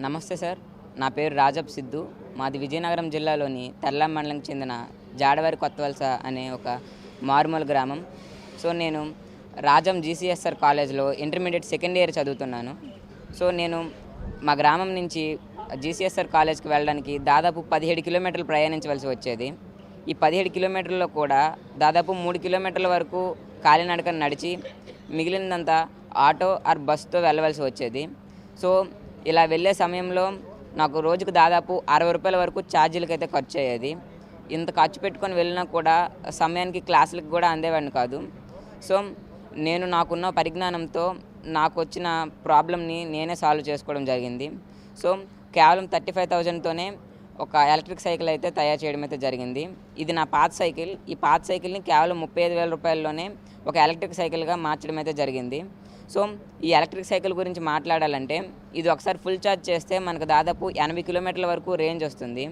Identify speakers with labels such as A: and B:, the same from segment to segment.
A: నమస్తే సార్. నా పేరు రాజప్ సిద్ధు. మాది విజయనగరం జిల్లాలోని తర్లాం మండలంకి చెందిన జాడవారి కొత్తవలస అనే ఒక మారుమూల గ్రామం. సో నేను రాజం జీసీఎస్ఆర్ కాలేజ్లో ఇంటర్మీడియట్ సెకండ్ ఇయర్ చదువుతున్నాను. సో నేను మా గ్రామం నుంచి జీసీఎస్ఆర్ కాలేజ్కి వెళ్ళడానికి దాదాపు 17 కిలోమీటర్లు ప్రయాణించవలసి వచ్చేది. ఈ 17 కిలోమీటర్లలో కూడా దాదాపు 3 కిలోమీటర్ల వరకు కాలినడకన నడిచి మిగిలినంతా ఆటో ఆర్ బస్సుతో వెళ్ళవలసి వచ్చేది. సో ఇలా వెళ్ళే సమయంలో నాకు రోజుకు దాదాపు 60 రూపాయల వరకు ఛార్జీలకి అయితే ఖర్చు అయ్యేది. ఇంత ఖర్చు పెట్టుకొని వెళ్ళినా కూడా సమయానికి క్లాసులకు కూడా అందేవాడిని కాదు. సో నేను నాకున్న పరిజ్ఞానంతో నాకు వచ్చిన ప్రాబ్లమ్ని నేనే సాల్వ్ చేసుకోవడం జరిగింది. సో కేవలం 35,000తోనే ఒక ఎలక్ట్రిక్ సైకిల్ అయితే తయారు చేయడం అయితే జరిగింది. ఇది నా పాత సైకిల్. ఈ పాత సైకిల్ని కేవలం 35,000 రూపాయల్లోనే ఒక ఎలక్ట్రిక్ సైకిల్గా మార్చడం అయితే జరిగింది. సో ఈ ఎలక్ట్రిక్ సైకిల్ గురించి మాట్లాడాలంటే ఇది ఒకసారి ఫుల్ ఛార్జ్ చేస్తే మనకు దాదాపు 80 కిలోమీటర్ల వరకు రేంజ్ వస్తుంది.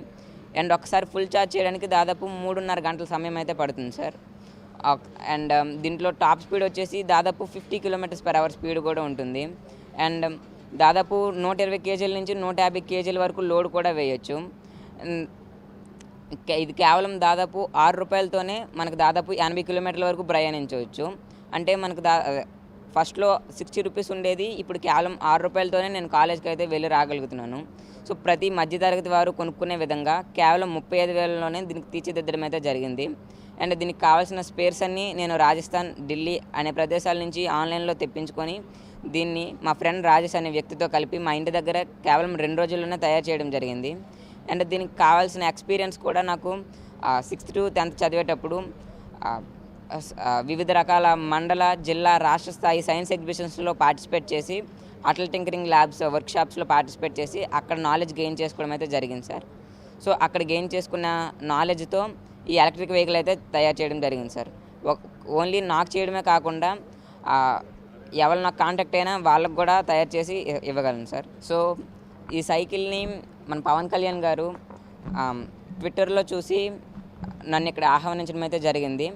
A: అండ్ ఒకసారి ఫుల్ ఛార్జ్ చేయడానికి దాదాపు 3.5 గంటల సమయం అయితే పడుతుంది సార్. అండ్ దీంట్లో టాప్ స్పీడ్ వచ్చేసి దాదాపు 50 km/h స్పీడ్ కూడా ఉంటుంది. అండ్ దాదాపు 120 కేజీల నుంచి 150 కేజీల వరకు లోడ్ కూడా వేయచ్చు. ఇది కేవలం దాదాపు 6 రూపాయలతోనే మనకు దాదాపు 80 కిలోమీటర్ల వరకు ప్రయాణించవచ్చు. అంటే మనకు ఫస్ట్లో 60 రూపీస్ ఉండేది, ఇప్పుడు కేవలం 6 రూపాయలతోనే నేను కాలేజ్కి అయితే వెళ్ళి రాగలుగుతున్నాను. సో ప్రతి మధ్యతరగతి వారు కొనుక్కునే విధంగా కేవలం 35,000లోనే దీనికి తీర్చిదిద్దడం అయితే జరిగింది. అండ్ దీనికి కావాల్సిన స్పేర్స్ అన్నీ నేను రాజస్థాన్, ఢిల్లీ అనే ప్రదేశాల నుంచి ఆన్లైన్లో తెప్పించుకొని దీన్ని మా ఫ్రెండ్ రాజేష్ అనే వ్యక్తితో కలిపి మా ఇంటి దగ్గర కేవలం 2 రోజుల్లోనే తయారు చేయడం జరిగింది. అండ్ దీనికి కావాల్సిన ఎక్స్పీరియన్స్ కూడా నాకు 6th to 10th చదివేటప్పుడు వివిధ రకాల మండల, జిల్లా, రాష్ట్ర స్థాయి సైన్స్ ఎగ్జిబిషన్స్లో పార్టిసిపేట్ చేసి అటల్ టింకరింగ్ ల్యాబ్స్ వర్క్షాప్స్లో పార్టిసిపేట్ చేసి అక్కడ నాలెడ్జ్ గెయిన్ చేసుకోవడం అయితే జరిగింది సార్. సో అక్కడ గెయిన్ చేసుకున్న నాలెడ్జ్తో ఈ ఎలక్ట్రిక్ వెహికల్ అయితే తయారు చేయడం జరిగింది సార్. ఓన్లీ నాకు చేయడమే కాకుండా ఎవరు నాకు కాంటాక్ట్ అయినా వాళ్ళకు కూడా తయారు చేసి ఇవ్వగలను సార్. సో ఈ సైకిల్ని మన పవన్ కళ్యాణ్ గారు ట్విట్టర్లో చూసి నన్ను ఇక్కడ ఆహ్వానించడం అయితే జరిగింది.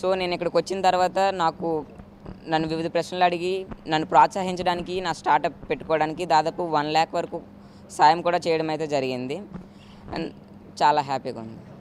A: సో నేను ఇక్కడికి వచ్చిన తర్వాత నన్ను వివిధ ప్రశ్నలు అడిగి నన్ను ప్రోత్సహించడానికి, నా స్టార్టప్ పెట్టుకోవడానికి దాదాపు 1 lakh వరకు సాయం కూడా చేయడం అయితే జరిగింది. అండ్ చాలా హ్యాపీగా ఉంది.